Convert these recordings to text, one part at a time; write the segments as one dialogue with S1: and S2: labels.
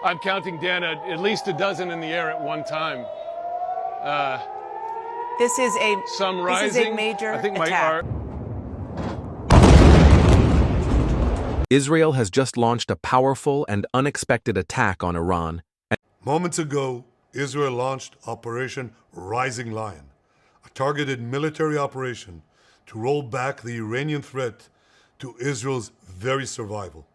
S1: I'm counting, Dan, at least a dozen in the air at one time.
S2: This is
S1: Some rising.
S2: a major
S1: I think
S2: attack.
S3: Israel has just launched a powerful and unexpected attack on Iran.
S4: Moments ago, Israel launched Operation Rising Lion, a targeted military operation to roll back the Iranian threat to Israel's very survival.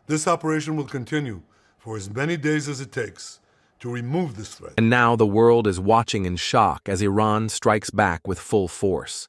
S4: This operation will continue for as many days as it takes to remove this threat.
S3: And now the world is watching in shock as Iran strikes back with full force.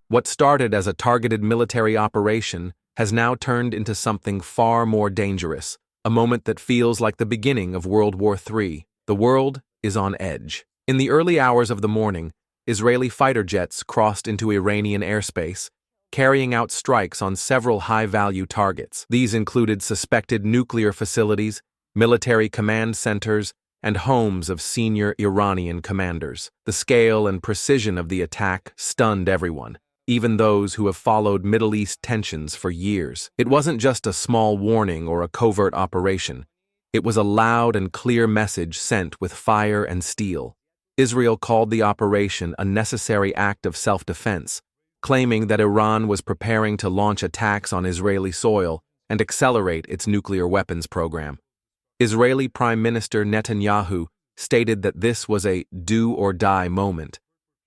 S3: What started as a targeted military operation has now turned into something far more dangerous, a moment that feels like the beginning of World War III. The world is on edge. In the early hours of the morning, Israeli fighter jets crossed into Iranian airspace, carrying out strikes on several high-value targets. These included suspected nuclear facilities, military command centers, and homes of senior Iranian commanders. The scale and precision of the attack stunned everyone, even those who have followed Middle East tensions for years. It wasn't just a small warning or a covert operation. It was a loud and clear message sent with fire and steel. Israel called the operation a necessary act of self-defense, claiming that Iran was preparing to launch attacks on Israeli soil and accelerate its nuclear weapons program. Israeli Prime Minister Netanyahu stated that this was a do-or-die moment,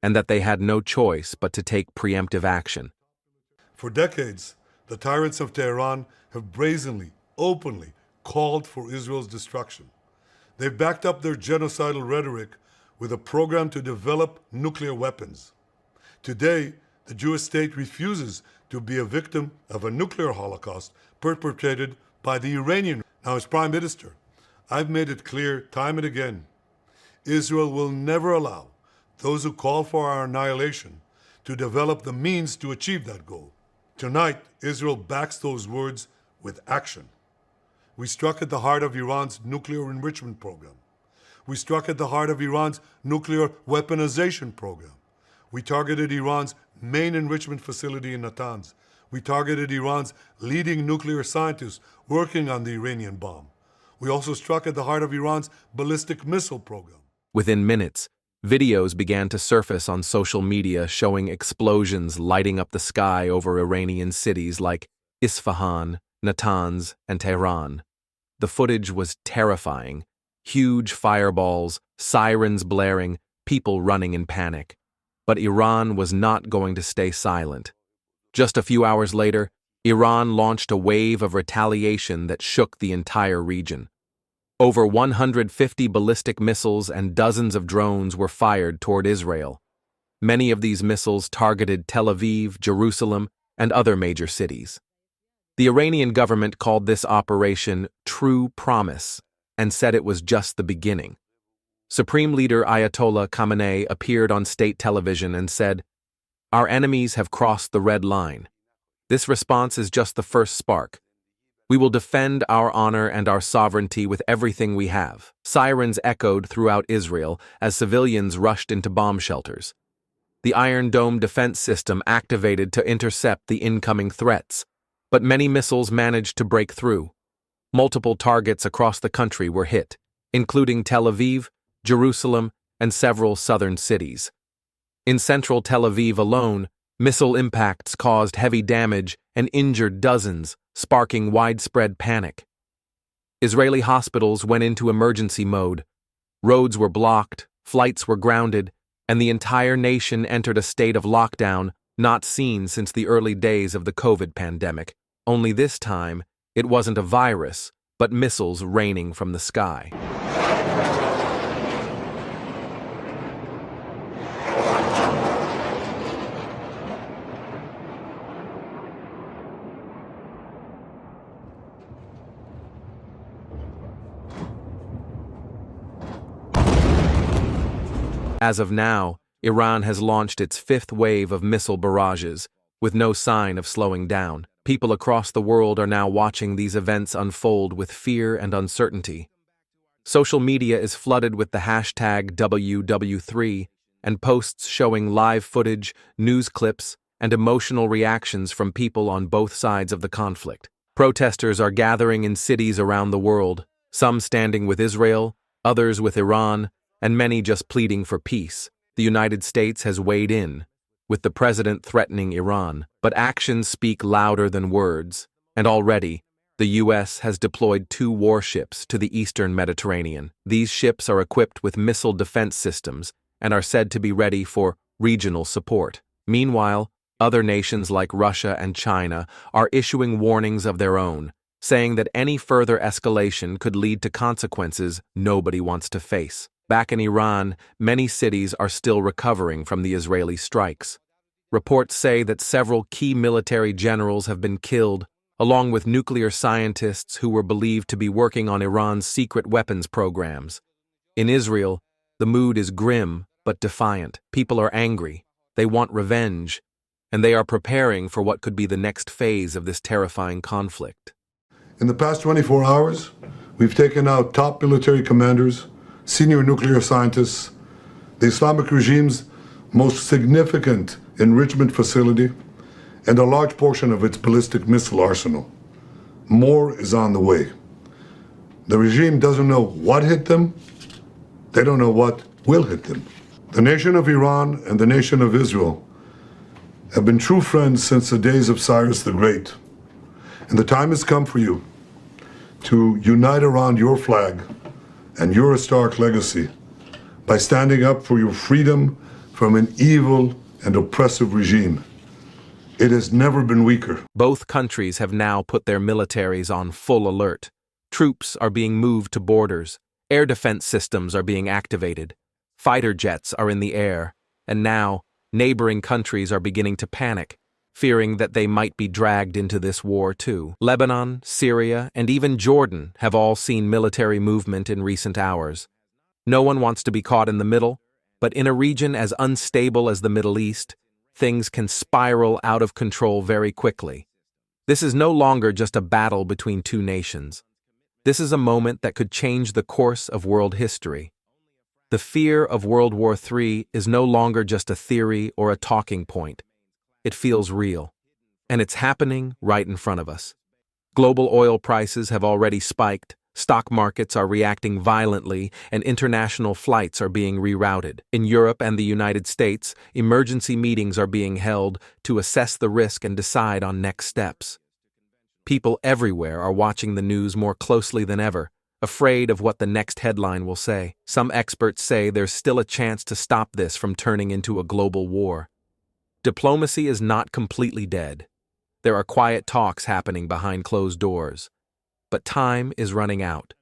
S3: and that they had no choice but to take preemptive action.
S4: For decades, the tyrants of Tehran have brazenly, openly called for Israel's destruction. They've backed up their genocidal rhetoric with a program to develop nuclear weapons. Today, the Jewish state refuses to be a victim of a nuclear holocaust perpetrated by the Iranian. Now, as Prime Minister, I've made it clear time and again, Israel will never allow those who call for our annihilation to develop the means to achieve that goal. Tonight, Israel backs those words with action. We struck at the heart of Iran's nuclear enrichment program. We struck at the heart of Iran's nuclear weaponization program. We targeted Iran's main enrichment facility in Natanz. We targeted Iran's leading nuclear scientists working on the Iranian bomb. We also struck at the heart of Iran's ballistic missile program.
S3: Within minutes, videos began to surface on social media showing explosions lighting up the sky over Iranian cities like Isfahan, Natanz, and Tehran. The footage was terrifying. Huge fireballs, sirens blaring, people running in panic. But Iran was not going to stay silent. Just a few hours later, Iran launched a wave of retaliation that shook the entire region. Over 150 ballistic missiles and dozens of drones were fired toward Israel. Many of these missiles targeted Tel Aviv, Jerusalem, and other major cities. The Iranian government called this operation True Promise and said it was just the beginning. Supreme Leader Ayatollah Khamenei appeared on state television and said, "Our enemies have crossed the red line. This response is just the first spark. We will defend our honor and our sovereignty with everything we have." Sirens echoed throughout Israel as civilians rushed into bomb shelters. The Iron Dome defense system activated to intercept the incoming threats, but many missiles managed to break through. Multiple targets across the country were hit, including Tel Aviv, Jerusalem, and several southern cities. In central Tel Aviv alone, missile impacts caused heavy damage and injured dozens, sparking widespread panic. Israeli hospitals went into emergency mode. Roads were blocked, flights were grounded, and the entire nation entered a state of lockdown not seen since the early days of the COVID pandemic. Only this time, it wasn't a virus, but missiles raining from the sky. As of now, Iran has launched its fifth wave of missile barrages, with no sign of slowing down. People across the world are now watching these events unfold with fear and uncertainty. Social media is flooded with the hashtag WW3 and posts showing live footage, news clips, and emotional reactions from people on both sides of the conflict. Protesters are gathering in cities around the world, some standing with Israel, others with Iran, and many just pleading for peace. The United States has weighed in, with the president threatening Iran, but actions speak louder than words, and already, the U.S. has deployed 2 warships to the eastern Mediterranean. These ships are equipped with missile defense systems and are said to be ready for regional support. Meanwhile, other nations like Russia and China are issuing warnings of their own, saying that any further escalation could lead to consequences nobody wants to face. Back in Iran, many cities are still recovering from the Israeli strikes. Reports say that several key military generals have been killed, along with nuclear scientists who were believed to be working on Iran's secret weapons programs. In Israel, the mood is grim but defiant. People are angry, they want revenge, and they are preparing for what could be the next phase of this terrifying conflict.
S4: In the past 24 hours, we've taken out top military commanders, senior nuclear scientists, the Islamic regime's most significant enrichment facility, and a large portion of its ballistic missile arsenal. More is on the way. The regime doesn't know what hit them. They don't know what will hit them. The nation of Iran and the nation of Israel have been true friends since the days of Cyrus the Great. And the time has come for you to unite around your flag and your historic legacy by standing up for your freedom from an evil and oppressive regime. It has never been weaker.
S3: Both countries have now put their militaries on full alert. Troops are being moved to borders. Air defense systems are being activated. Fighter jets are in the air. And now, neighboring countries are beginning to panic, fearing that they might be dragged into this war too. Lebanon, Syria, and even Jordan have all seen military movement in recent hours. No one wants to be caught in the middle, but in a region as unstable as the Middle East, things can spiral out of control very quickly. This is no longer just a battle between 2 nations. This is a moment that could change the course of world history. The fear of World War III is no longer just a theory or a talking point. It feels real. And it's happening right in front of us. Global oil prices have already spiked, stock markets are reacting violently, and international flights are being rerouted. In Europe and the United States, emergency meetings are being held to assess the risk and decide on next steps. People everywhere are watching the news more closely than ever, afraid of what the next headline will say. Some experts say there's still a chance to stop this from turning into a global war. Diplomacy is not completely dead. There are quiet talks happening behind closed doors. But time is running out.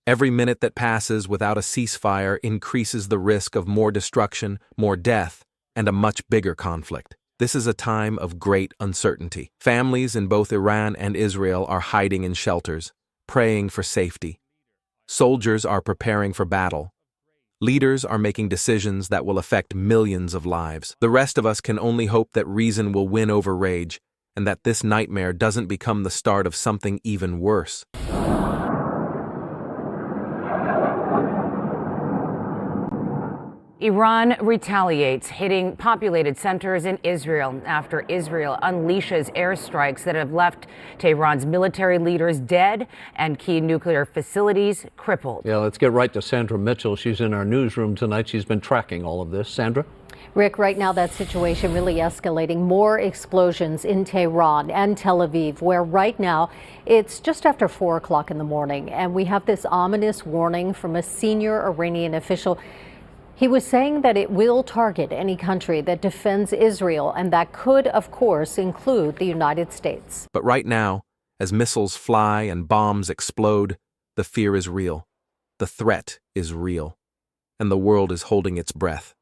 S3: Every minute that passes without a ceasefire increases the risk of more destruction, more death, and a much bigger conflict. This is a time of great uncertainty. Families in both Iran and Israel are hiding in shelters, praying for safety. Soldiers are preparing for battle. Leaders are making decisions that will affect millions of lives. The rest of us can only hope that reason will win over rage, and that this nightmare doesn't become the start of something even worse.
S2: Iran retaliates, hitting populated centers in Israel after Israel unleashes airstrikes that have left Tehran's military leaders dead and key nuclear facilities crippled.
S5: Yeah, let's get right to Sandra Mitchell. She's in our newsroom tonight. She's been tracking all of this. Sandra?
S6: Rick, right now that situation really escalating. More explosions in Tehran and Tel Aviv, where right now it's just after 4 o'clock in the morning. And we have this ominous warning from a senior Iranian official. He was saying that it will target any country that defends Israel, and that could, of course, include the United States.
S3: But right now, as missiles fly and bombs explode, the fear is real. The threat is real. And the world is holding its breath.